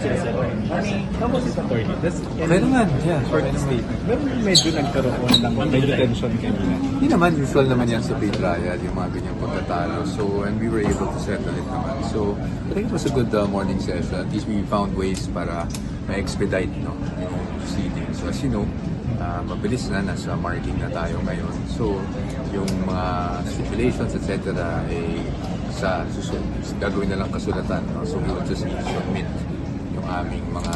sila sa attorney. Tapos is attorney. That's Okay naman, yeah. short Okay naman. statement. Pero medyo nagkaroon ng detention kanina. Hindi naman, usual naman yan sa pre-trial, yung mga ganyang pagkatalo. So, and we were able to settle it naman. So, I think it was a good morning session. At least we found ways para ma-expedite yung proceedings. So, as you know, mabilis na, nasa marking na tayo ngayon. So, yung mga stipulations, etc. Sa susunod, gagawin na lang kasulatan. No? So, we will just need to submit yung aming mga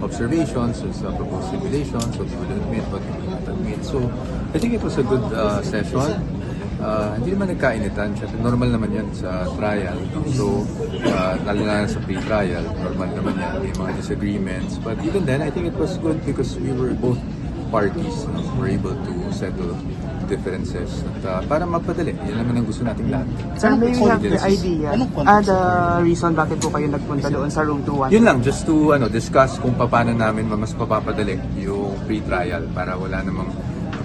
observations sa proposed stipulations, what we will admit, what we will not admit. So, I think it was a good session. Hindi naman nagkainitan. Siyempre, normal naman yan sa trial. No? So, lalo na sa pre-trial, normal naman yan. May mga disagreements. But even then, I think it was good because we were both parties. No? We were able to settle differences. At para mapadali, yan naman ang gusto nating lahat. Sir, may we have the idea, Anong context? the reason bakit po kayo nagpunta doon sa room 21? Yun lang, just to discuss kung paano namin mas papapadali yung pre-trial para wala namang,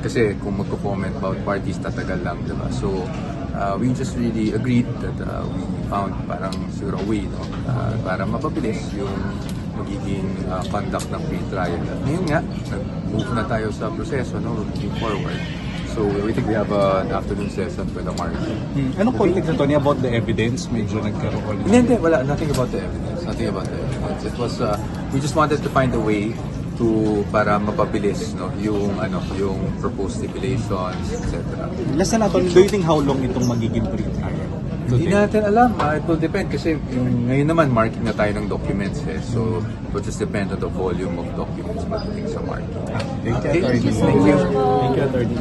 kasi kung magko-comment about parties, tatagal lang, diba? So, we just really agreed that we found parang siguro a way, no? Para mapabilis yung magiging conduct ng pre-trial. At ngayon nga, nag-move na tayo sa proseso, no? Looking forward. So, we think we have an afternoon session for the market. Anong context na Tony about the evidence? Medyo nagkaroon. Hindi, wala. Nothing about the evidence. Nothing about the evidence. It was, we just wanted to find a way to para mapabilis yung proposed stipulations, etc. Last na Tony, do you think how long itong magiging pre-trial? Hindi natin alam. It will depend kasi ngayon naman marking na tayo ng documents So it will just depend on the volume of documents pagdating sa marking. Thank you, Okay. Attorney. Thank you. Thank you, Attorney.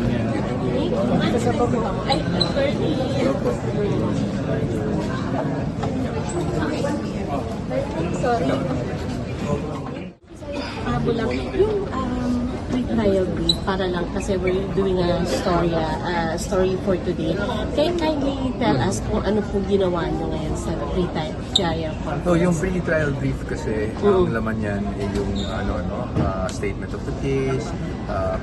Ay, attorney. Sorry. Habol lang. Yung pre-trial brief, para lang kasi we're doing a story for today. Can you kindly tell us kung ano po ginawa nyo ngayon sa pre-trial conference? So yung pre-trial brief kasi, ang laman yan ay yung statement of the case,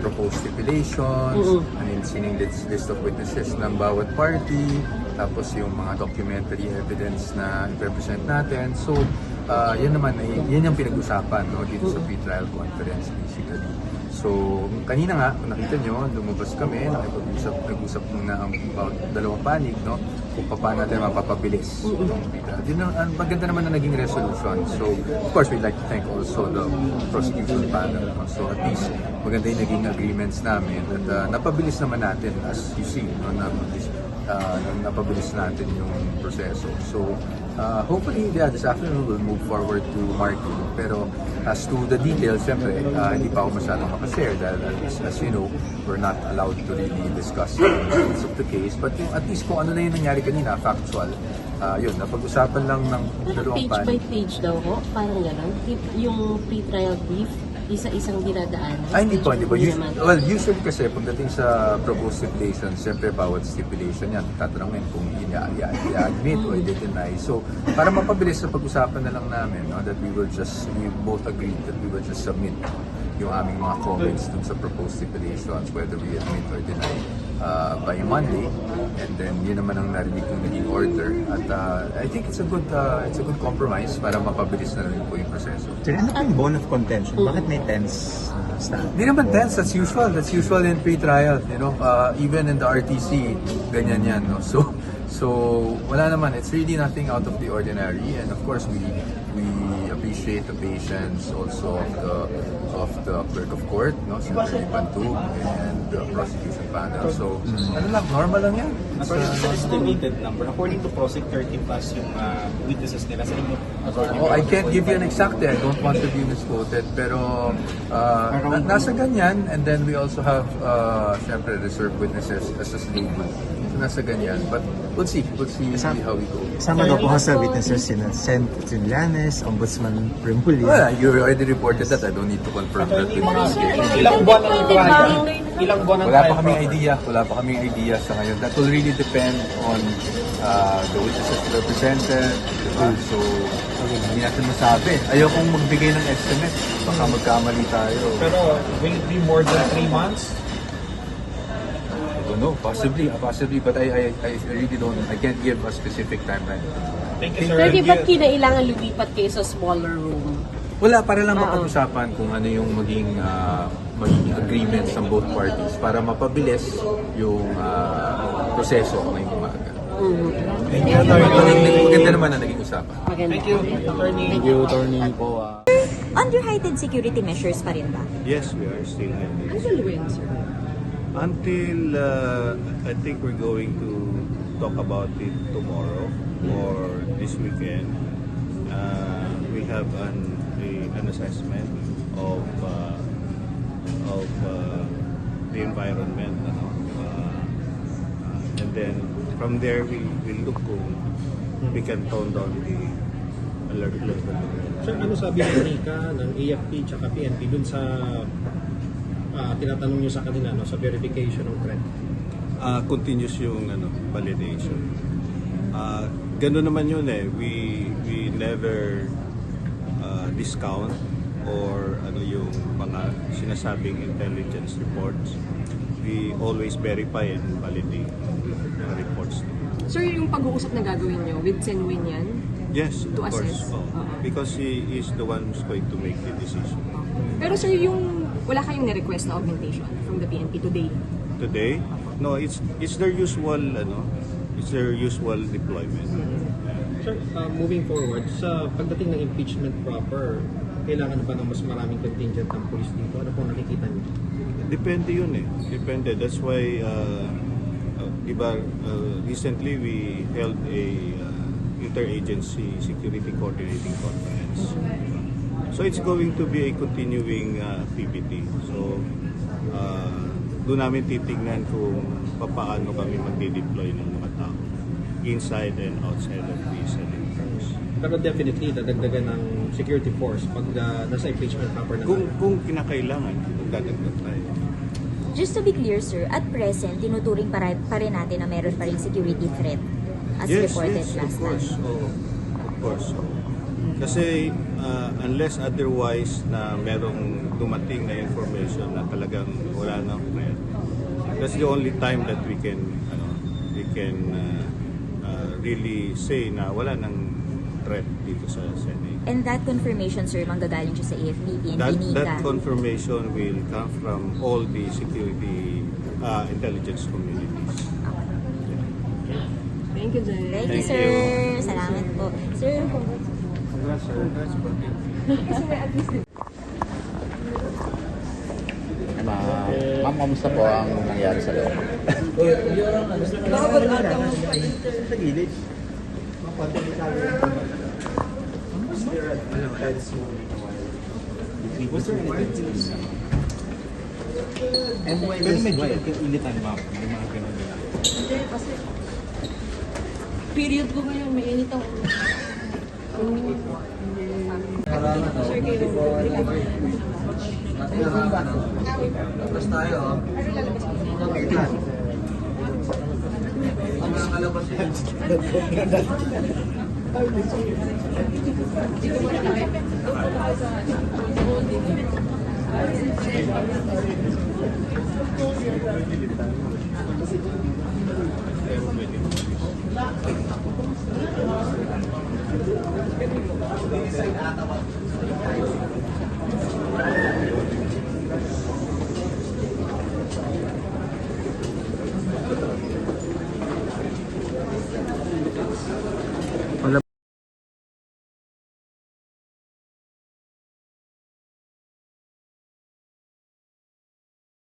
proposed stipulations, an ensuing list of witnesses ng bawat party, tapos yung mga documentary evidence na i-represent natin. So, yan naman ay yan yung pinag-usapan dito sa pre-trial conference basically. So, kanina nga, kung nakita nyo, lumabas kami, nag-usap muna about dalawang panig, kung paano natin mapapabilis itong pre-trial. Maganda naman na naging resolution. So, of course, we'd like to thank also the prosecution panel. So, at least, maganda yung naging agreements namin. At napabilis naman natin, as you see, napabilis natin yung proseso. So, hopefully, this afternoon we'll move forward to marking. Pero as to the details, syempre, hindi pa ako masyadong makashare dahil as you know, we're not allowed to really discuss the details of the case. But at least kung ano na yung nangyari kanina, factual, yun, napag-usapan lang ng dalawang Page by page daw ho, parang gano'n. Yung pre-trial brief, isa-isang dinadaan. Hindi po. naman. Well, usually kasi pagdating sa proposed stipulation, siyempre bawat stipulation yan, tatanungin kung i-admit o i-deny. So, para mapabilis sa pag-usapan na lang namin, that we both agreed that we will just submit yung aming mga comments dun sa proposed stipulations, whether we admit or deny by Monday. And then, yun naman ang narinig kong naging order. At I think it's a good compromise para mapabilis na rin po yung proseso. Sir, ano po yung bone of contention? Bakit may tense stand? Hindi naman tense, that's usual. That's usual in pre-trial, even in the RTC, ganyan yan, So wala naman, it's really nothing out of the ordinary, and of course we appreciate the patience also of the clerk of court, Secretary Bantu, and the prosecution panel. So normal lang yan. Sa estimated number, according to Prosec, 30 plus yung witnesses nila sa inyo. I can't give you an exact, I don't want to be misquoted, pero nasa ganyan, and then we also have syempre reserve witnesses as a statement. So nasa ganyan, but we'll see how we go. Kasama daw po sa witnesses sina Sen Trillanes, Ombudsman Remulla. Well, you already reported that. I don't need to confirm that with you. Ilang buwan ang trial? Ilang buwan ang Wala trial? pa kaming idea sa ngayon. That will really depend on the witnesses represented. Diba? So, hindi natin masabi. Ayokong magbigay ng estimate. Baka magkamali tayo. Pero will it be more than 3 months? I don't know. Possibly. But I really don't. I can't give a specific timeline. Thank you, sir. Pero di ba't kinailangan lumipat kayo sa smaller room? Wala, para lang mapag-usapan kung ano yung maging agreements ng both parties para mapabilis yung proseso ngayong umaga. Thank you, attorney. Maganda naman na naging usapan. Maganda. Thank you, attorney. Thank you, attorney po. Under heightened security measures pa rin ba? Yes, we are still in this. Until when, sir? Until I think we're going to talk about it tomorrow or this weekend. We have an assessment of the environment, and then from there we will look kung we can tone down the alert level. Sir, ano sabi ng NICA, ng AFP, tsaka PNP dun sa tinatanong nyo sa kanila no, sa verification ng threat? Continuous yung validation. Ganun naman yun eh. We never discount or yung mga sinasabing intelligence reports. We always verify and validate the reports. Sir, yung pag-uusap na gagawin nyo with Senwin yan? Yes, of To course. assess? Because he is the one who's going to make the decision. Pero sir, yung wala kayong na-request na augmentation from the PNP today? Today, no, it's their usual deployment. Sir, moving forward, sa pagdating ng impeachment proper, kailangan ba ng mas maraming contingent ng police dito? Ano pong nakikita niyo? Depende yun eh. Depende. That's why, recently we held a interagency security coordinating conference. So it's going to be a continuing activity. So doon namin titignan kung paano kami magde-deploy ng mga tao inside and outside of the Senate House. Pero definitely, dadagdagan ng security force pag nasa impeachment proper na. Kung kinakailangan, dadagdag tayo. Just to be clear, sir, at present, tinuturing pa rin natin na meron pa rin security threat as reported Yes, last of course. time. Oh, of course. Oh. Kasi unless otherwise na merong dumating na information na talagang wala na threat, that's the only time that we can really say na wala nang threat dito sa Senate. And that confirmation, sir, manggagaling siya sa AFP, PNP, That NICA. confirmation will come from all the security intelligence communities. Thank you, Jen. Thank you, sir. Salamat po. Sir, Ma'am, kamusta po ang nangyari sa loob? Pero medyo ilitan, ma'am. May mga ganun nila. Period ko ngayon, may init ako. Pero pwede.